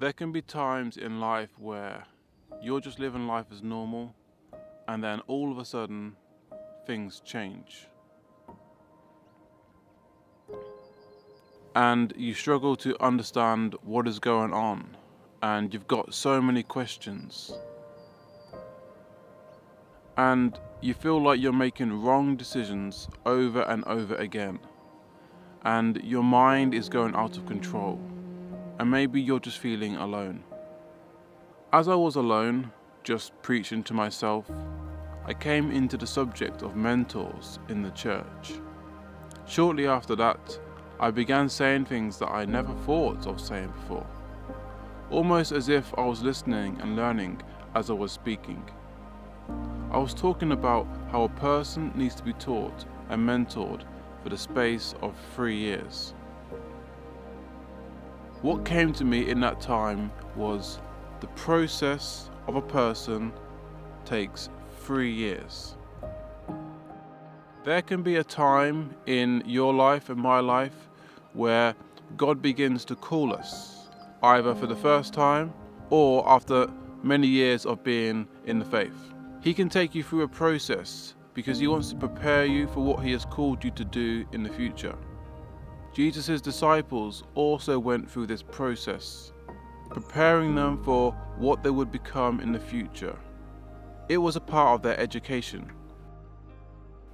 There can be times in life where you're just living life as normal, and then all of a sudden, things change. And you struggle to understand what is going on, and you've got so many questions. And you feel like you're making wrong decisions over and over again, and your mind is going out of control, and maybe you're just feeling alone. As I was alone, just preaching to myself, I came into the subject of mentors in the church. Shortly after that, I began saying things that I never thought of saying before, almost as if I was listening and learning as I was speaking. I was talking about how a person needs to be taught and mentored for the space of 3 years. What came to me in that time was the process of a person takes 3 years. There can be a time in your life and my life where God begins to call us, either for the first time or after many years of being in the faith. He can take you through a process because he wants to prepare you for what he has called you to do in the future. Jesus' disciples also went through this process, preparing them for what they would become in the future. It was a part of their education.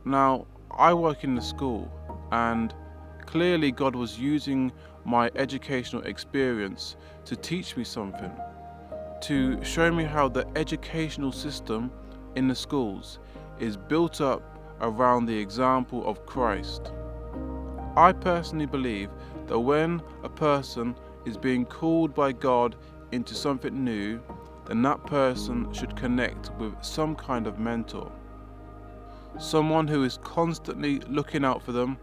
Now, I work in the school, and clearly God was using my educational experience to teach me something, to show me how the educational system in the schools is built up around the example of Christ. I personally believe that when a person is being called by God into something new, then that person should connect with some kind of mentor. Someone who is constantly looking out for them,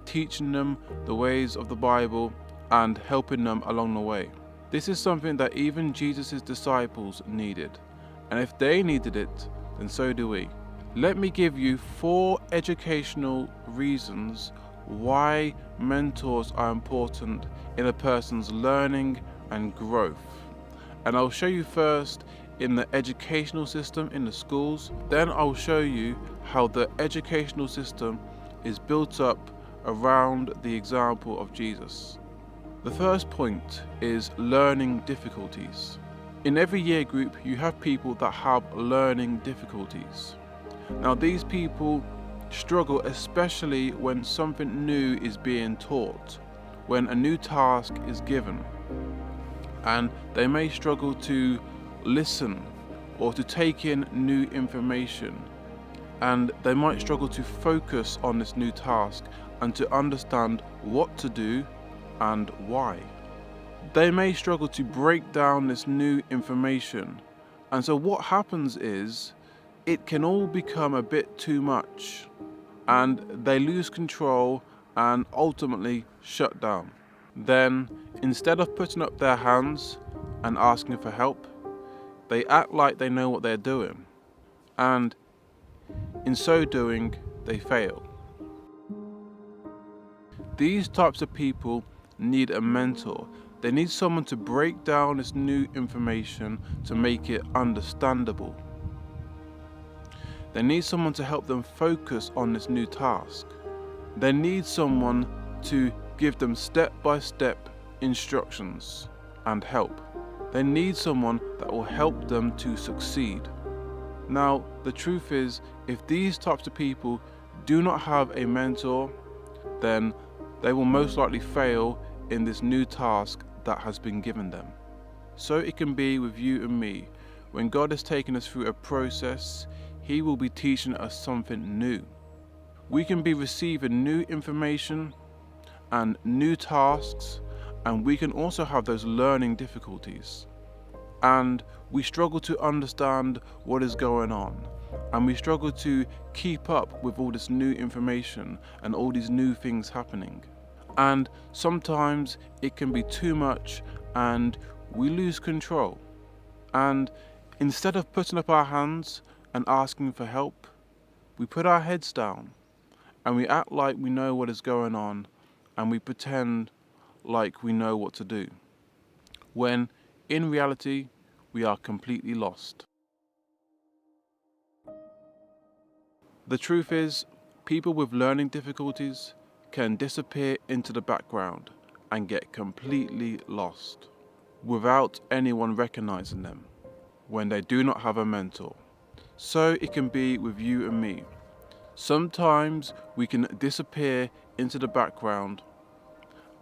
teaching them the ways of the Bible, and helping them along the way. This is something that even Jesus' disciples needed, and if they needed it, then so do we. Let me give you 4 educational reasons why mentors are important in a person's learning and growth. And I'll show you first in the educational system in the schools, then I'll show you how the educational system is built up around the example of Jesus. The first point is learning difficulties. In every year group, you have people that have learning difficulties. Now, these people struggle especially when something new is being taught, when a new task is given, and they may struggle to listen or to take in new information, and they might struggle to focus on this new task and to understand what to do and why. They may struggle to break down this new information, and so what happens is it can all become a bit too much, and they lose control and ultimately shut down. Then, instead of putting up their hands and asking for help, they act like they know what they're doing, and in so doing, they fail. These types of people need a mentor. They need someone to break down this new information to make it understandable. They need someone to help them focus on this new task. They need someone to give them step-by-step instructions and help. They need someone that will help them to succeed. Now, the truth is, if these types of people do not have a mentor, then they will most likely fail in this new task that has been given them. So it can be with you and me. When God has taken us through a process, He will be teaching us something new. We can be receiving new information and new tasks, and we can also have those learning difficulties. And we struggle to understand what is going on, and we struggle to keep up with all this new information and all these new things happening. And sometimes it can be too much and we lose control. And instead of putting up our hands and asking for help, we put our heads down and we act like we know what is going on, and we pretend like we know what to do, when in reality, we are completely lost. The truth is, people with learning difficulties can disappear into the background and get completely lost without anyone recognizing them when they do not have a mentor. So it can be with you and me. Sometimes we can disappear into the background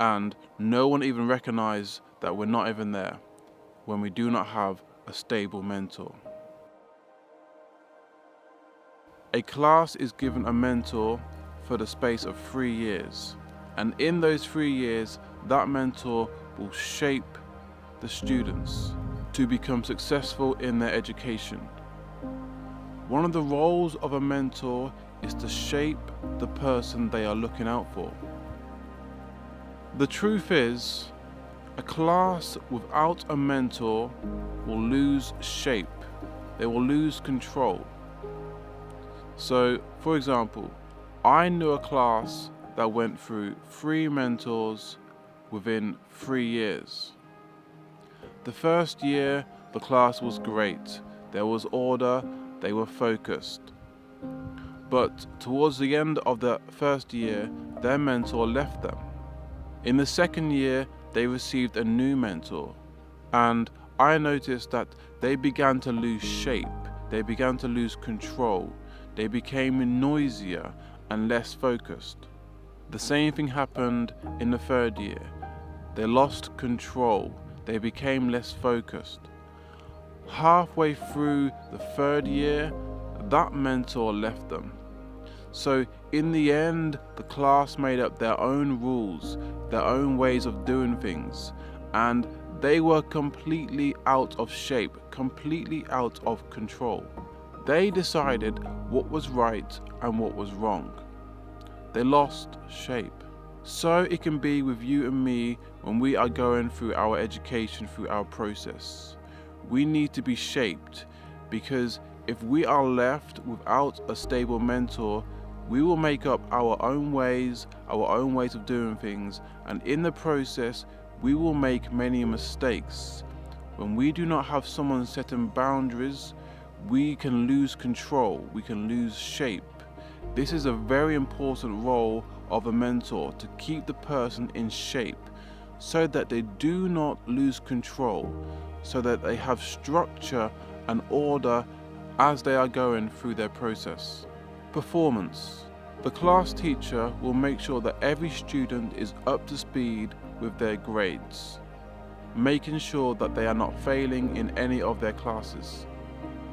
and no one even recognize that we're not even there when we do not have a stable mentor. A class is given a mentor for the space of 3 years, and in those 3 years, that mentor will shape the students to become successful in their education. One of the roles of a mentor is to shape the person they are looking out for. The truth is, a class without a mentor will lose shape. They will lose control. So, for example, I knew a class that went through 3 mentors within 3 years. The first year, the class was great. There was order, they were focused. But towards the end of the first year, their mentor left them. In the second year, they received a new mentor, and I noticed that they began to lose shape, they began to lose control, they became noisier and less focused. The same thing happened in the third year. They lost control, they became less focused. Halfway through the third year, that mentor left them. So in the end, the class made up their own rules, their own ways of doing things, and they were completely out of shape, completely out of control. They decided what was right and what was wrong. They lost shape. So it can be with you and me when we are going through our education, through our process. We need to be shaped, because if we are left without a stable mentor, we will make up our own ways of doing things, and in the process, we will make many mistakes. When we do not have someone setting boundaries, we can lose control, we can lose shape. This is a very important role of a mentor, to keep the person in shape so that they do not lose control, so that they have structure and order as they are going through their process. Performance. The class teacher will make sure that every student is up to speed with their grades, making sure that they are not failing in any of their classes.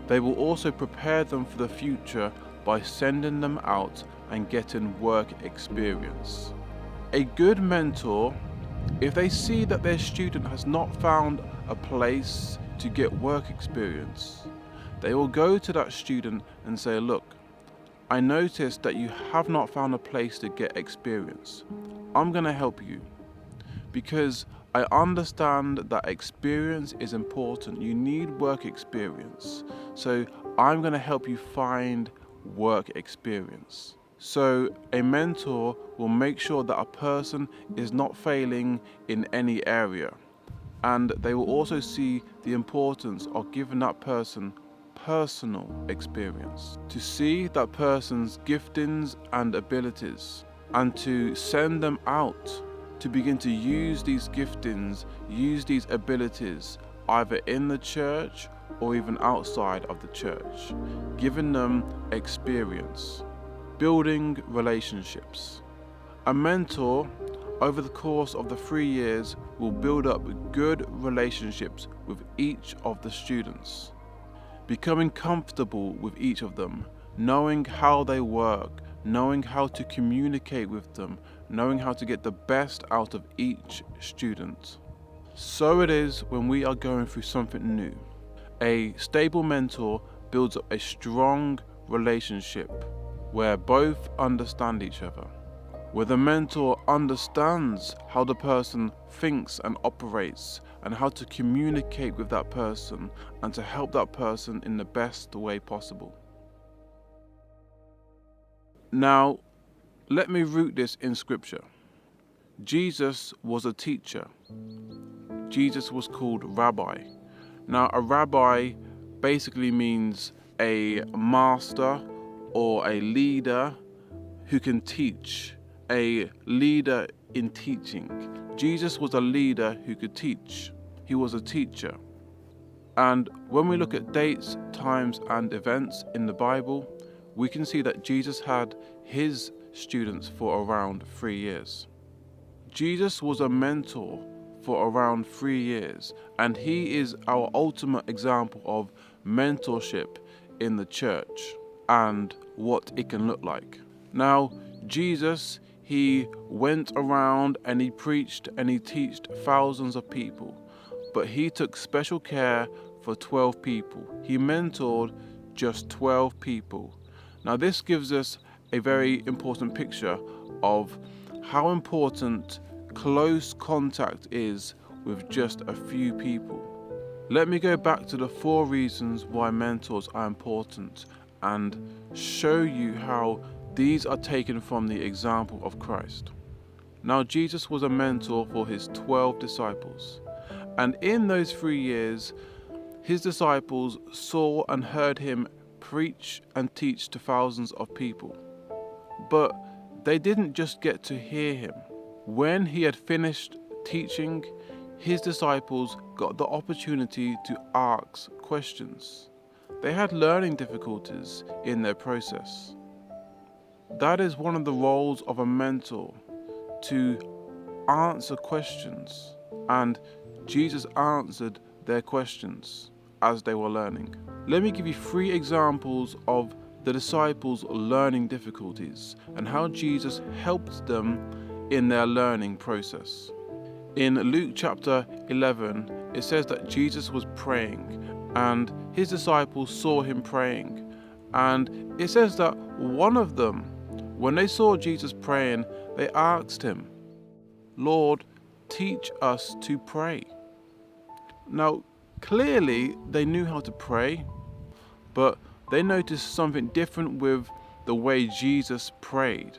They will also prepare them for the future by sending them out and getting work experience. A good mentor, if they see that their student has not found a place to get work experience, they will go to that student and say, look, I noticed that you have not found a place to get experience. I'm going to help you, because I understand that experience is important. You need work experience. So I'm going to help you find work experience. So a mentor will make sure that a person is not failing in any area. And they will also see the importance of giving that person personal experience, to see that person's giftings and abilities, and to send them out to begin to use these giftings, use these abilities, either in the church or even outside of the church, giving them experience, building relationships. A mentor, over the course of the 3 years, will build up good relationships with each of the students, becoming comfortable with each of them, knowing how they work, knowing how to communicate with them, knowing how to get the best out of each student. So it is when we are going through something new. A stable mentor builds up a strong relationship where both understand each other, where the mentor understands how the person thinks and operates, and how to communicate with that person and to help that person in the best way possible. Now, let me root this in Scripture. Jesus was a teacher. Jesus was called rabbi. Now, a rabbi basically means a master or a leader who can teach, a leader in teaching. Jesus was a leader who could teach. He was a teacher. And when we look at dates, times, and events in the Bible, we can see that Jesus had his students for around 3 years. Jesus was a mentor for around 3 years, and he is our ultimate example of mentorship in the church and what it can look like. Now, Jesus, he went around and he preached and he taught thousands of people, but he took special care for 12 people. He mentored just 12 people. Now, this gives us a very important picture of how important close contact is with just a few people. Let me go back to the 4 reasons why mentors are important and show you how these are taken from the example of Christ. Now, Jesus was a mentor for his 12 disciples, and in those 3 years, his disciples saw and heard him preach and teach to thousands of people. But they didn't just get to hear him. When he had finished teaching, his disciples got the opportunity to ask questions. They had learning difficulties in their process. That is one of the roles of a mentor, to answer questions, and Jesus answered their questions as they were learning. Let me give you 3 examples of the disciples' learning difficulties and how Jesus helped them in their learning process. In Luke chapter 11, it says that Jesus was praying and his disciples saw him praying. And it says that one of them, when they saw Jesus praying, they asked him, "Lord, teach us to pray." Now, clearly they knew how to pray, but they noticed something different with the way Jesus prayed.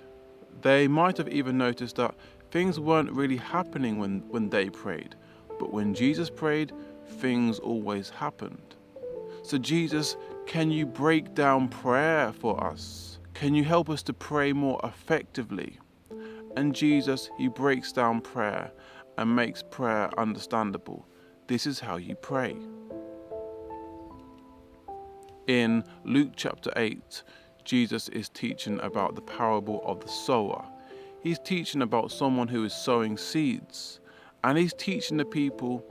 They might have even noticed that things weren't really happening when they prayed, but when Jesus prayed, things always happened. So Jesus, can you break down prayer for us? Can you help us to pray more effectively? And Jesus, he breaks down prayer and makes prayer understandable. This is how you pray. In Luke chapter 8, Jesus is teaching about the parable of the sower. He's teaching about someone who is sowing seeds, and he's teaching the people,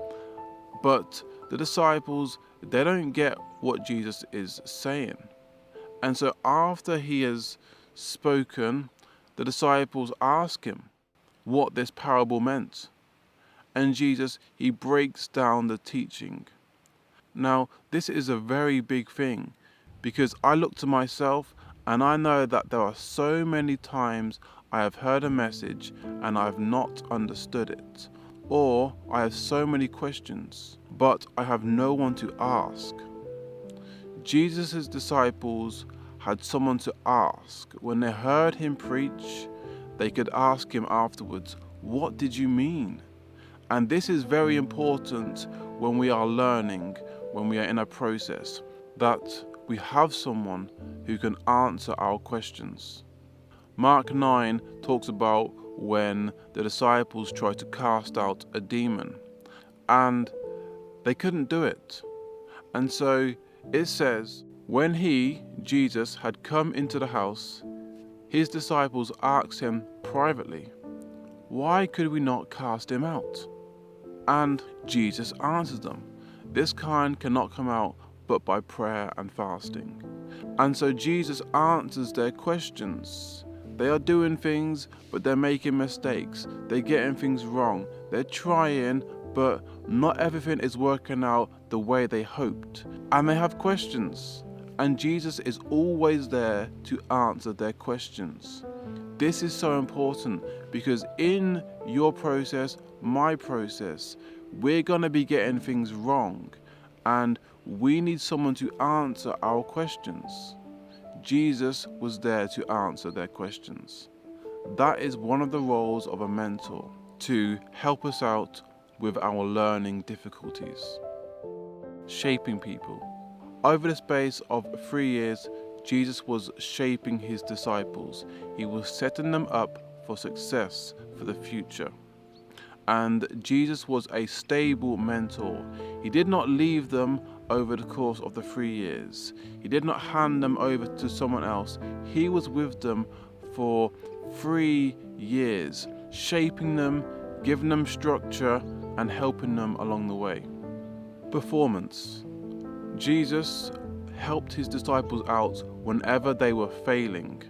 but the disciples, they don't get what Jesus is saying. And so after he has spoken, the disciples ask him what this parable meant. And Jesus, he breaks down the teaching. Now, this is a very big thing, because I look to myself and I know that there are so many times I have heard a message and I have not understood it, or I have so many questions, but I have no one to ask. Jesus' disciples had someone to ask. When they heard him preach, they could ask him afterwards, "What did you mean?" And this is very important when we are learning, when we are in a process, that we have someone who can answer our questions. Mark 9 talks about when the disciples tried to cast out a demon and they couldn't do it. And so it says, when he, Jesus, had come into the house, his disciples asked him privately, "Why could we not cast him out?" And Jesus answers them, "This kind cannot come out but by prayer and fasting." And so Jesus answers their questions. They are doing things, but they're making mistakes. They're getting things wrong. They're trying, but not everything is working out the way they hoped. And they have questions. And Jesus is always there to answer their questions. This is so important because in your process, my process, we're going to be getting things wrong. And we need someone to answer our questions. Jesus was there to answer their questions. That is one of the roles of a mentor, to help us out with our learning difficulties. Shaping people. Over the space of 3 years, Jesus was shaping his disciples. He was setting them up for success for the future. And Jesus was a stable mentor. He did not leave them over the course of the 3 years. He did not hand them over to someone else. He was with them for 3 years, shaping them, giving them structure, and helping them along the way. Performance. Jesus helped his disciples out whenever they were failing.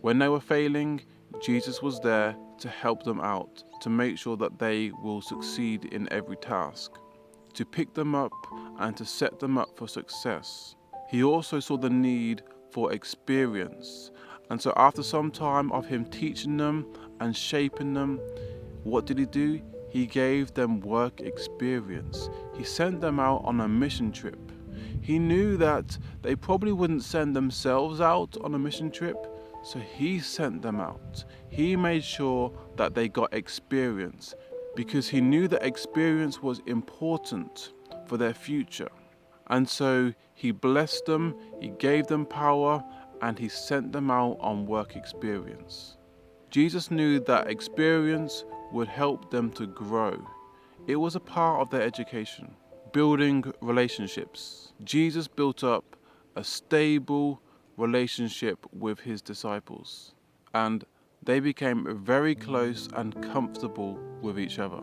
When they were failing, Jesus was there to help them out, to make sure that they will succeed in every task, to pick them up and to set them up for success. He also saw the need for experience. And so after some time of him teaching them and shaping them, what did he do? He gave them work experience. He sent them out on a mission trip. He knew that they probably wouldn't send themselves out on a mission trip, so he sent them out. He made sure that they got experience because he knew that experience was important for their future. And so he blessed them, he gave them power, and he sent them out on work experience. Jesus knew that experience would help them to grow. It was a part of their education. Building relationships. Jesus built up a stable relationship with his disciples, and they became very close and comfortable with each other.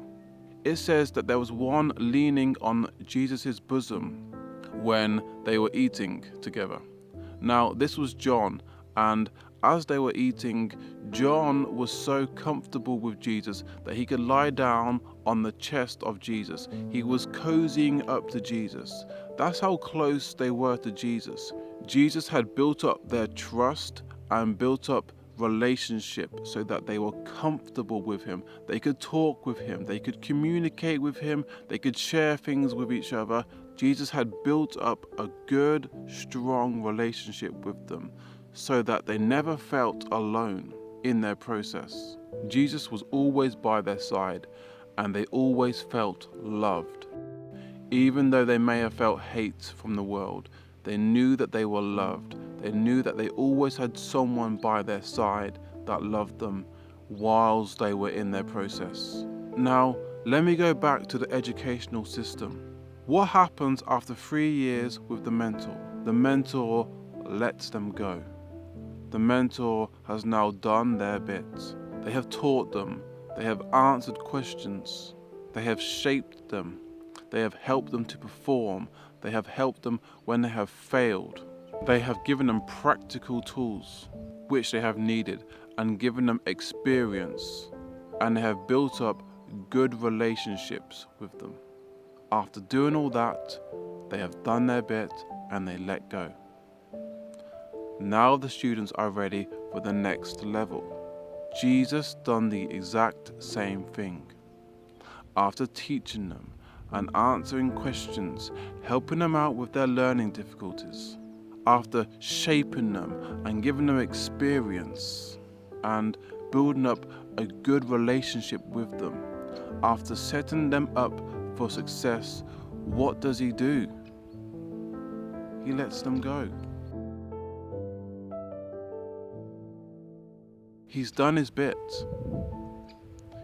It says that there was one leaning on Jesus' bosom when they were eating together. Now, this was John, and as they were eating, John was so comfortable with Jesus that he could lie down on the chest of Jesus. He was cozying up to Jesus. That's how close they were to Jesus. Jesus had built up their trust and built up relationship so that they were comfortable with him. They could talk with him. They could communicate with him. They could share things with each other. Jesus had built up a good, strong relationship with them so that they never felt alone in their process. Jesus was always by their side, and they always felt loved. Even though they may have felt hate from the world, they knew that they were loved. They knew that they always had someone by their side that loved them whilst they were in their process. Now, let me go back to the educational system. What happens after 3 years with the mentor? The mentor lets them go. The mentor has now done their bit. They have taught them. They have answered questions. They have shaped them. They have helped them to perform. They have helped them when they have failed. They have given them practical tools which they have needed and given them experience, and they have built up good relationships with them. After doing all that, they have done their bit and they let go. Now the students are ready for the next level. Jesus done the exact same thing. After teaching them and answering questions, helping them out with their learning difficulties, after shaping them and giving them experience and building up a good relationship with them, after setting them up for success, what does he do? He lets them go. He's done his bit.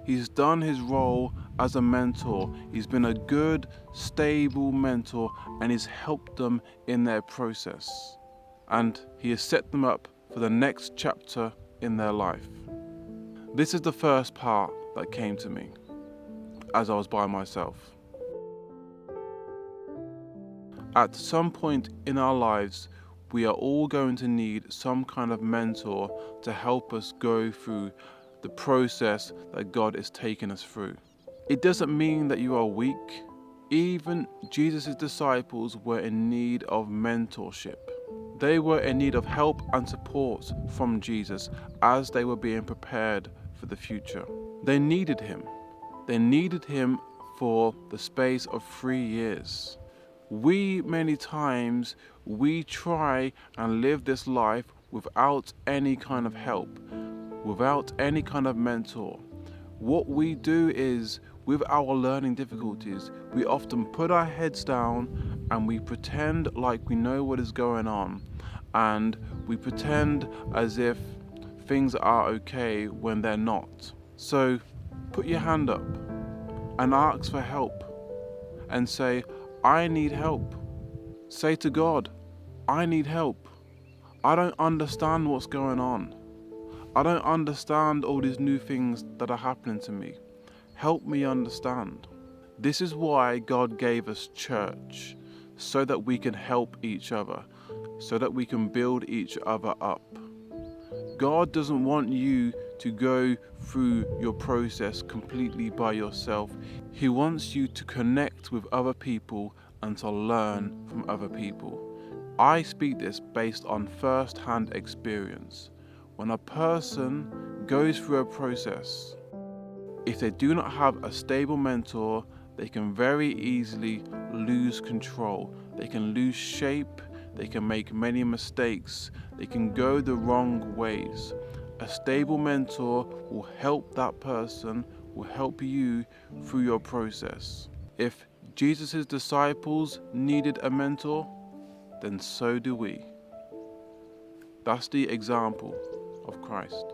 He's done his role as a mentor. He's been a good, stable mentor, and he's helped them in their process. And he has set them up for the next chapter in their life. This is the first part that came to me as I was by myself. At some point in our lives, we are all going to need some kind of mentor to help us go through the process that God is taking us through. It doesn't mean that you are weak. Even Jesus' disciples were in need of mentorship. They were in need of help and support from Jesus as they were being prepared for the future. They needed him. They needed him for the space of 3 years. Many times, we try and live this life without any kind of help, without any kind of mentor. What we do is with our learning difficulties, we often put our heads down and we pretend like we know what is going on, and we pretend as if things are okay when they're not. So put your hand up and ask for help and say, I need help. Say to God, I need help. I don't understand what's going on. I don't understand all these new things that are happening to me. Help me understand. This is why God gave us church, so that we can help each other, so that we can build each other up. God doesn't want you to go through your process completely by yourself. He wants you to connect with other people and to learn from other people. I speak this based on first-hand experience. When a person goes through a process, if they do not have a stable mentor, they can very easily lose control. They can lose shape. They can make many mistakes. They can go the wrong ways. A stable mentor will help that person, will help you through your process. If Jesus' disciples needed a mentor, then so do we. That's the example of Christ.